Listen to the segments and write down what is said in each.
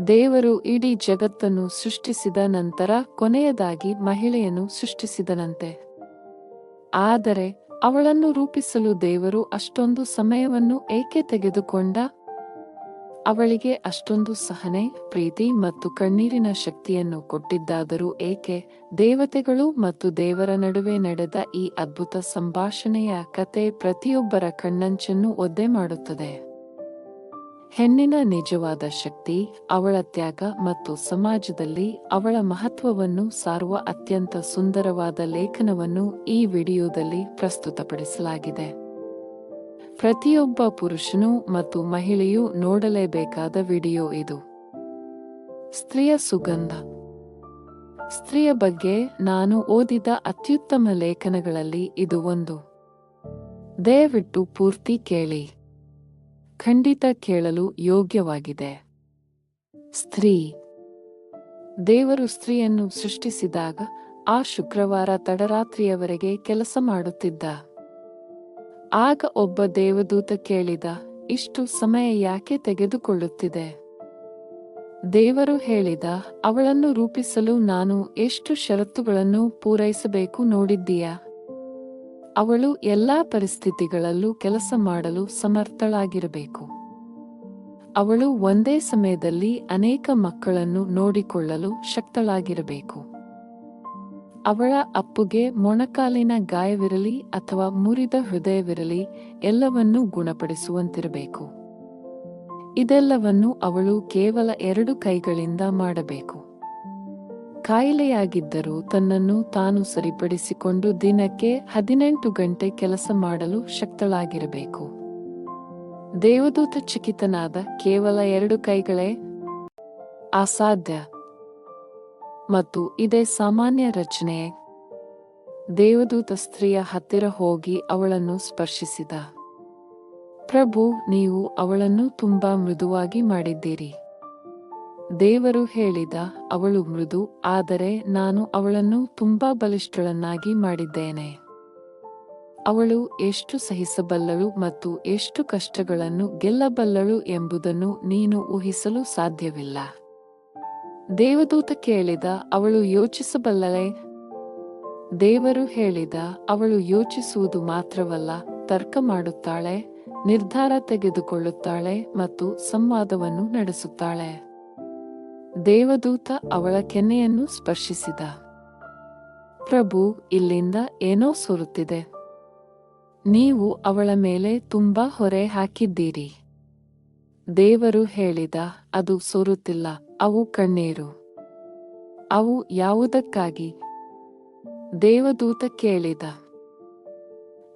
ದೇವರು ಇಡೀ ಜಗತ್ತನ್ನು ಸೃಷ್ಟಿಸಿದ ನಂತರ ಕೊನೆಯದಾಗಿ ಮಹಿಳೆಯನ್ನು ಸೃಷ್ಟಿಸಿದನಂತೆ. ಆದರೆ ಅವಳನ್ನು ರೂಪಿಸಲು ದೇವರು ಅಷ್ಟೊಂದು ಸಮಯವನ್ನು ಏಕೆ ತೆಗೆದುಕೊಂಡ? ಅವಳಿಗೆ ಅಷ್ಟೊಂದು ಸಹನೆ, ಪ್ರೀತಿ ಮತ್ತು ಕಣ್ಣೀರಿನ ಶಕ್ತಿಯನ್ನು ಕೊಟ್ಟಿದ್ದಾದರೂ ಏಕೆ? ದೇವತೆಗಳು ಮತ್ತು ದೇವರ ನಡುವೆ ನಡೆದ ಈ ಅದ್ಭುತ ಸಂಭಾಷಣೆಯ ಕತೆ ಪ್ರತಿಯೊಬ್ಬರ ಕಣ್ಣಂಚನ್ನು ಒದ್ದೆ ಮಾಡುತ್ತದೆ. ಹೆಣ್ಣಿನ ನಿಜವಾದ ಶಕ್ತಿ, ಅವಳ ತ್ಯಾಗ ಮತ್ತು ಸಮಾಜದಲ್ಲಿ ಅವಳ ಮಹತ್ವವನ್ನು ಸಾರುವ ಅತ್ಯಂತ ಸುಂದರವಾದ ಲೇಖನವನ್ನು ಈ ವಿಡಿಯೋದಲ್ಲಿ ಪ್ರಸ್ತುತಪಡಿಸಲಾಗಿದೆ. ಪ್ರತಿಯೊಬ್ಬ ಪುರುಷನು ಮತ್ತು ಮಹಿಳೆಯೂ ನೋಡಲೇಬೇಕಾದ ವಿಡಿಯೋ ಇದು. ಸ್ತ್ರೀಯ ಸುಗಂಧ. ಸ್ತ್ರೀಯ ಬಗ್ಗೆ ನಾನು ಓದಿದ ಅತ್ಯುತ್ತಮ ಲೇಖನಗಳಲ್ಲಿ ಇದು ಒಂದು. ದಯವಿಟ್ಟು ಪೂರ್ತಿ ಕೇಳಿ. ಖಂಡಿತ ಕೇಳಲು ಯೋಗ್ಯವಾಗಿದೆ. ಸ್ತ್ರೀ. ದೇವರು ಸ್ತ್ರೀಯನ್ನು ಸೃಷ್ಟಿಸಿದಾಗ ಆ ಶುಕ್ರವಾರ ತಡರಾತ್ರಿಯವರೆಗೆ ಕೆಲಸ ಮಾಡುತ್ತಿದ್ದ. ಆಗ ಒಬ್ಬ ದೇವದೂತ ಕೇಳಿದ, ಇಷ್ಟು ಸಮಯ ಯಾಕೆ ತೆಗೆದುಕೊಳ್ಳುತ್ತಿದೆ? ದೇವರು ಹೇಳಿದ, ಅವಳನ್ನು ರೂಪಿಸಲು ನಾನು ಎಷ್ಟು ಷರತ್ತುಗಳನ್ನು ಪೂರೈಸಬೇಕು ನೋಡಿದ್ದೀಯಾ? ಅವಳು ಎಲ್ಲಾ ಪರಿಸ್ಥಿತಿಗಳಲ್ಲೂ ಕೆಲಸ ಮಾಡಲು ಸಮರ್ಥಳಾಗಿರಬೇಕು. ಅವಳು ಒಂದೇ ಸಮಯದಲ್ಲಿ ಅನೇಕ ಮಕ್ಕಳನ್ನು ನೋಡಿಕೊಳ್ಳಲು ಶಕ್ತಳಾಗಿರಬೇಕು. ಅವಳ ಅಪ್ಪುಗೆ ಮೊಣಕಾಲಿನ ಗಾಯವಿರಲಿ ಅಥವಾ ಮುರಿದ ಹೃದಯವಿರಲಿ, ಎಲ್ಲವನ್ನೂ ಗುಣಪಡಿಸುವಂತಿರಬೇಕು. ಇದೆಲ್ಲವನ್ನು ಅವಳು ಕೇವಲ 2 ಕೈಗಳಿಂದ ಮಾಡಬೇಕು. ಕಾಯಿಲೆಯಾಗಿದ್ದರೂ ತನ್ನನ್ನು ತಾನು ಸರಿಪಡಿಸಿಕೊಂಡು ದಿನಕ್ಕೆ 18 ಗಂಟೆ ಕೆಲಸ ಮಾಡಲು ಶಕ್ತಳಾಗಿರಬೇಕು. ದೇವದೂತ ಚಕಿತನಾದ, ಕೇವಲ 2 ಕೈಗಳೇ? ಅಸಾಧ್ಯ. ಮತ್ತು ಇದೇ ಸಾಮಾನ್ಯ ರಚನೆಯೇ? ದೇವದೂತ ಸ್ತ್ರೀಯ ಹತ್ತಿರ ಹೋಗಿ ಅವಳನ್ನು ಸ್ಪರ್ಶಿಸಿದ. ಪ್ರಭು, ನೀವು ಅವಳನ್ನು ತುಂಬಾ ಮೃದುವಾಗಿ ಮಾಡಿದ್ದೀರಿ. ದೇವರು ಹೇಳಿದ, ಅವಳು ಮೃದು, ಆದರೆ ನಾನು ಅವಳನ್ನು ತುಂಬಾ ಬಲಿಷ್ಠಳನ್ನಾಗಿ ಮಾಡಿದ್ದೇನೆ. ಅವಳು ಎಷ್ಟು ಸಹಿಸಬಲ್ಲಳು ಮತ್ತು ಎಷ್ಟು ಕಷ್ಟಗಳನ್ನು ಗೆಲ್ಲಬಲ್ಲಳು ಎಂಬುದನ್ನು ನೀನು ಊಹಿಸಲು ಸಾಧ್ಯವಿಲ್ಲ. ದೇವದೂತ ಕೇಳಿದ, ಅವಳು ಯೋಚಿಸಬಲ್ಲಳೇ? ದೇವರು ಹೇಳಿದ, ಅವಳು ಯೋಚಿಸುವುದು ಮಾತ್ರವಲ್ಲ, ತರ್ಕ ಮಾಡುತ್ತಾಳೆ, ನಿರ್ಧಾರ ತೆಗೆದುಕೊಳ್ಳುತ್ತಾಳೆ ಮತ್ತು ಸಂವಾದವನ್ನು ನಡೆಸುತ್ತಾಳೆ. ದೇವದೂತ ಅವಳ ಕೆನ್ನೆಯನ್ನು ಸ್ಪರ್ಶಿಸಿದ. ಪ್ರಭು, ಇಲ್ಲಿಂದ ಏನೋ ಸೋರುತ್ತಿದೆ. ನೀವು ಅವಳ ಮೇಲೆ ತುಂಬಾ ಹೊರೆ ಹಾಕಿದ್ದೀರಿ. ದೇವರು ಹೇಳಿದ, ಅದು ಸೋರುತ್ತಿಲ್ಲ, ಅವು ಕಣ್ಣೀರು. ಅವು ಯಾವುದಕ್ಕಾಗಿ? ದೇವದೂತ ಕೇಳಿದ.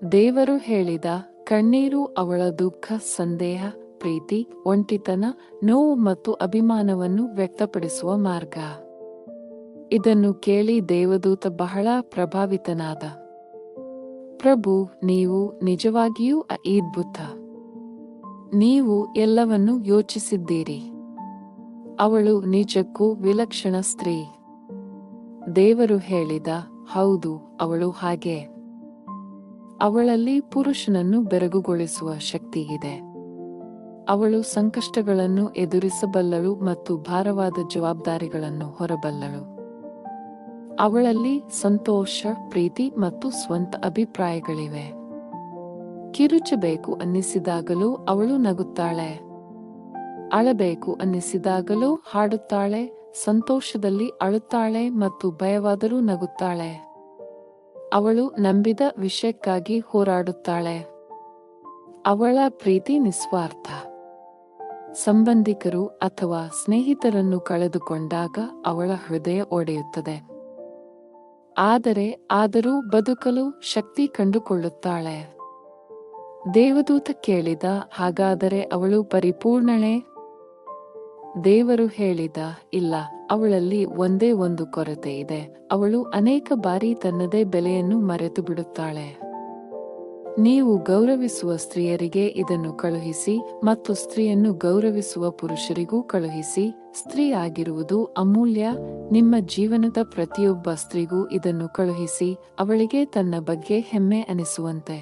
ದೇವರು ಹೇಳಿದ, ಕಣ್ಣೀರು ಅವಳ ದುಃಖ, ಸಂದೇಹ, ಪ್ರೀತಿ, ಒಂಟಿತನ, ನೋವು ಮತ್ತು ಅಭಿಮಾನವನ್ನು ವ್ಯಕ್ತಪಡಿಸುವ ಮಾರ್ಗ. ಇದನ್ನು ಕೇಳಿ ದೇವದೂತ ಬಹಳ ಪ್ರಭಾವಿತನಾದ. ಪ್ರಭು, ನೀವು ನಿಜವಾಗಿಯೂ ಅದ್ಭುತ. ನೀವು ಎಲ್ಲವನ್ನೂ ಯೋಚಿಸಿದ್ದೀರಿ. ಅವಳು ನಿಜಕ್ಕೂ ವಿಲಕ್ಷಣ ಸ್ತ್ರೀ. ದೇವರು ಹೇಳಿದ, ಹೌದು, ಅವಳು ಹಾಗೆ. ಅವಳಲ್ಲಿ ಪುರುಷನನ್ನು ಬೆರಗುಗೊಳಿಸುವ ಶಕ್ತಿಯಿದೆ. ಅವಳು ಸಂಕಷ್ಟಗಳನ್ನು ಎದುರಿಸಬಲ್ಲಳು ಮತ್ತು ಭಾರವಾದ ಜವಾಬ್ದಾರಿಗಳನ್ನು ಹೊರಬಲ್ಲಳು. ಅವಳಲ್ಲಿ ಸಂತೋಷ, ಪ್ರೀತಿ ಮತ್ತು ಸ್ವಂತ ಅಭಿಪ್ರಾಯಗಳಿವೆ. ಕಿರುಚಬೇಕು ಅನ್ನಿಸಿದಾಗಲೂ ಅವಳು ನಗುತ್ತಾಳೆ. ಅಳಬೇಕು ಅನ್ನಿಸಿದಾಗಲೂ ಹಾಡುತ್ತಾಳೆ, ಸಂತೋಷದಲ್ಲಿ ಅಳುತ್ತಾಳೆ ಮತ್ತು ಭಯವಾದರೂ ನಗುತ್ತಾಳೆ. ಅವಳು ನಂಬಿದ ವಿಷಯಕ್ಕಾಗಿ ಹೋರಾಡುತ್ತಾಳೆ. ಅವಳ ಪ್ರೀತಿ ನಿಸ್ವಾರ್ಥ. ಸಂಬಂಧಿಕರು ಅಥವಾ ಸ್ನೇಹಿತರನ್ನು ಕಳೆದುಕೊಂಡಾಗ ಅವಳ ಹೃದಯ ಒಡೆಯುತ್ತದೆ. ಆದರೂ ಬದುಕಲು ಶಕ್ತಿ ಕಂಡುಕೊಳ್ಳುತ್ತಾಳೆ. ದೇವದೂತ ಕೇಳಿದ, ಹಾಗಾದರೆ ಅವಳು ಪರಿಪೂರ್ಣಳೇ? ದೇವರು ಹೇಳಿದ, ಇಲ್ಲ, ಅವಳಲ್ಲಿ ಒಂದೇ ಒಂದು ಕೊರತೆ ಇದೆ. ಅವಳು ಅನೇಕ ಬಾರಿ ತನ್ನದೇ ಬೆಲೆಯನ್ನು ಮರೆತು ಬಿಡುತ್ತಾಳೆ. ನೀವು ಗೌರವಿಸುವ ಸ್ತ್ರೀಯರಿಗೆ ಇದನ್ನು ಕಳುಹಿಸಿ ಮತ್ತು ಸ್ತ್ರೀಯನ್ನು ಗೌರವಿಸುವ ಪುರುಷರಿಗೂ ಕಳುಹಿಸಿ. ಸ್ತ್ರೀ ಆಗಿರುವುದು ಅಮೂಲ್ಯ. ನಿಮ್ಮ ಜೀವನದ ಪ್ರತಿಯೊಬ್ಬ ಸ್ತ್ರೀಗೂ ಇದನ್ನು ಕಳುಹಿಸಿ, ಅವಳಿಗೆ ತನ್ನ ಬಗ್ಗೆ ಹೆಮ್ಮೆ ಅನಿಸುವಂತೆ.